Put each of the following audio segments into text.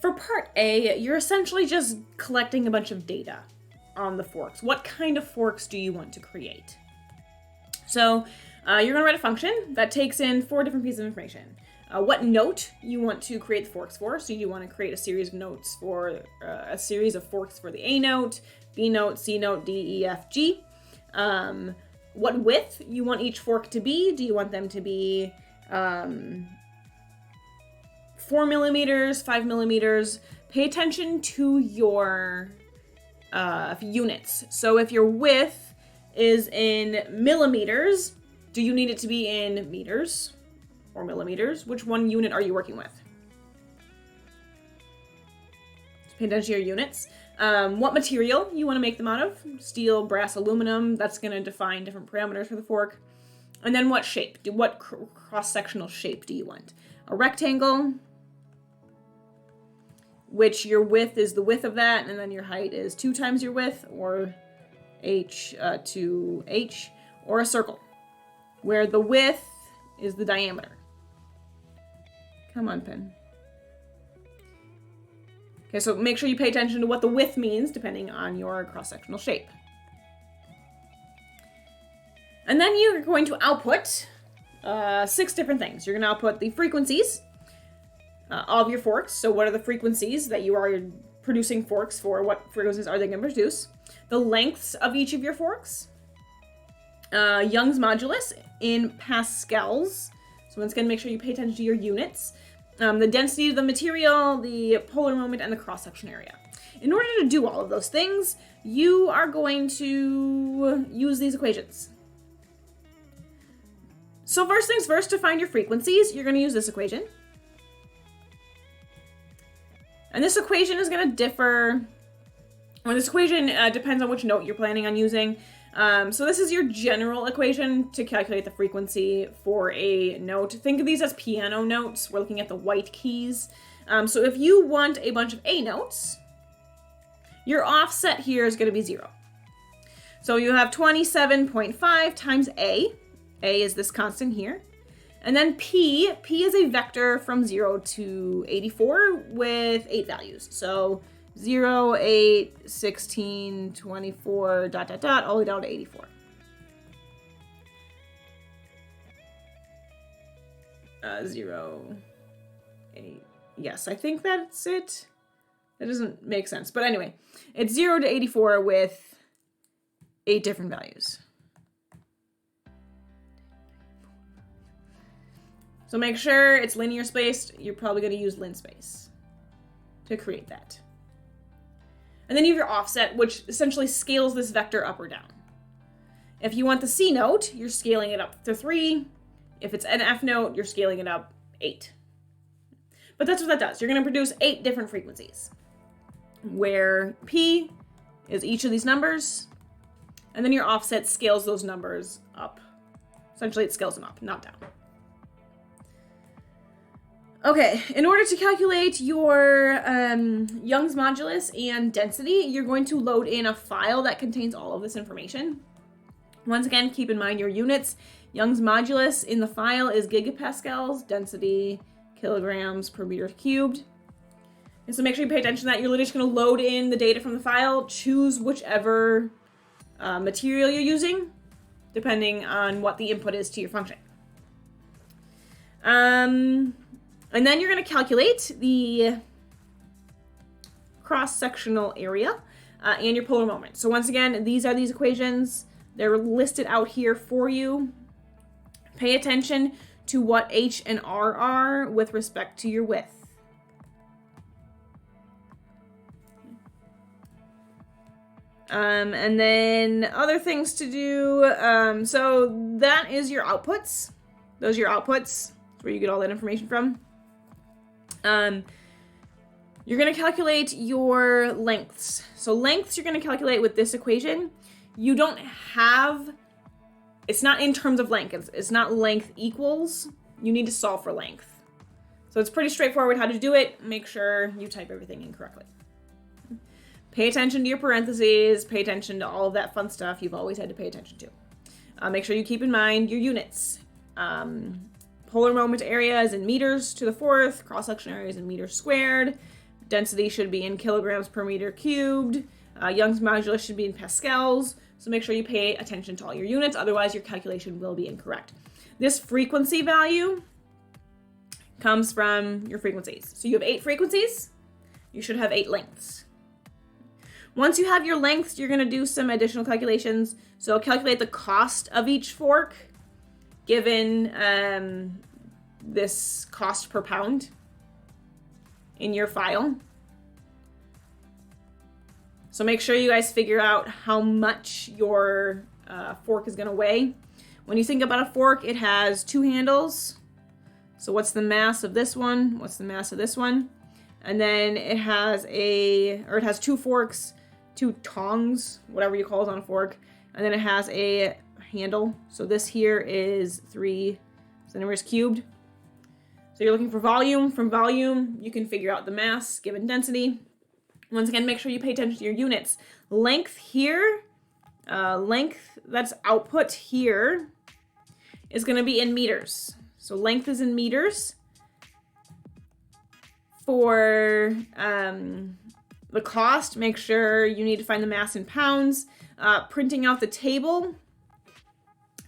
For part A, you're essentially just collecting a bunch of data on the forks. What kind of forks do you want to create? So you're going to write a function that takes in 4 different pieces of information. What note you want to create the forks for. So you want to create a series of notes for a series of forks for the A note, B note, C note, D, E, F, G. What width you want each fork to be. Do you want them to be 4 millimeters, 5 millimeters? Pay attention to your units. So if your width is in millimeters, do you need it to be in meters or millimeters? Which one unit are you working with? Pay attention to your units. What material you want to make them out of. Steel, brass, aluminum. That's going to define different parameters for the fork. And then what shape? What cross-sectional shape do you want? A rectangle, which your width is the width of that, and then your height is 2 times your width, or h to h, or a circle, where the width is the diameter. Come on, pen. Okay, so make sure you pay attention to what the width means, depending on your cross-sectional shape. And then you're going to output 6 different things. You're going to output the frequencies of your forks. So what are the frequencies that you are producing forks for? What frequencies are they going to produce? The lengths of each of your forks. Young's modulus in pascals. So once again, make sure you pay attention to your units. The density of the material, the polar moment, and the cross-section area. In order to do all of those things, you are going to use these equations. So first things first, to find your frequencies, you're going to use this equation. And this equation is going to differ, or this equation depends on which note you're planning on using. So this is your general equation to calculate the frequency for a note. Think of these as piano notes. We're looking at the white keys. So if you want a bunch of A notes, your offset here is going to be 0. So you have 27.5 times A. A is this constant here. And then P is a vector from 0 to 84 with 8 values. So 0, 8, 16, 24, dot, dot, dot, all the way down to 84. Zero, 8. Yes, I think that's it. That doesn't make sense. But anyway, it's 0 to 84 with 8 different values. So make sure it's linear spaced. You're probably going to use linspace to create that. And then you have your offset, which essentially scales this vector up or down. If you want the C note, you're scaling it up to 3. If it's an F note, you're scaling it up 8. But that's what that does. You're going to produce 8 different frequencies, where P is each of these numbers, and then your offset scales those numbers up. Essentially, it scales them up, not down. Okay, in order to calculate your Young's modulus and density, you're going to load in a file that contains all of this information. Once again, keep in mind your units. Young's modulus in the file is gigapascals, density kilograms per meter cubed. And so make sure you pay attention to that. You're literally just going to load in the data from the file, choose whichever material you're using, depending on what the input is to your function. And then you're going to calculate the cross-sectional area and your polar moment. So once again, these are these equations. They're listed out here for you. Pay attention to what H and R are with respect to your width. And then other things to do. So that is your outputs. Those are your outputs. That's where you get all that information from. You're going to calculate your lengths. So lengths you're going to calculate with this equation. You don't have, it's not in terms of length. It's not length equals. You need to solve for length. So it's pretty straightforward how to do it. Make sure you type everything in correctly. Pay attention to your parentheses. Pay attention to all of that fun stuff you've always had to pay attention to. Make sure you keep in mind your units. Polar moment area is in meters to the 4th, cross-section area is in meters squared, Density should be in kilograms per meter cubed. Young's modulus should be in pascals. So make sure you pay attention to all your units, otherwise your calculation will be incorrect. This frequency value comes from your frequencies. So you have 8 frequencies, you should have 8 lengths. Once you have your lengths, you're gonna do some additional calculations. So calculate the cost of each fork, given this cost per pound in your file. So make sure you guys figure out how much your fork is gonna weigh. When you think about a fork, it has 2 handles. So what's the mass of this one? What's the mass of this one? And then it has it has 2 forks, 2 tongs, whatever you call it on a fork. And then it has a handle. So this here is 3 centimeters cubed. So you're looking for volume. From volume, you can figure out the mass given density. Once again, make sure you pay attention to your units. Length here, length that's output here is going to be in meters. So length is in meters. For the cost, make sure you need to find the mass in pounds. Printing out the table,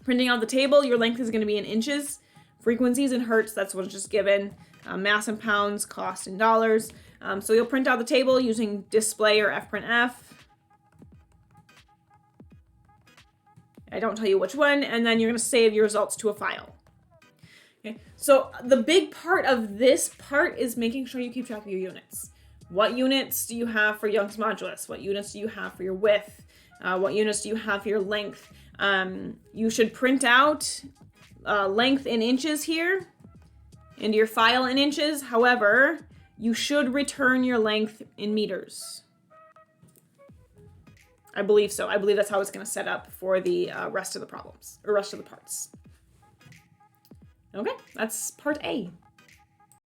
your length is going to be in inches. Frequencies in hertz, that's what's just given. Mass in pounds, cost in dollars. So you'll print out the table using display or fprintf. I don't tell you which one, and then you're going to save your results to a file. Okay, so the big part of this part is making sure you keep track of your units. What units do you have for Young's modulus? What units do you have for your width? What units do you have for your length? You should print out length in inches here into your file in inches. However, you should return your length in meters. I believe so. I believe that's how it's going to set up for the rest of the problems, or rest of the parts. Okay, that's part A.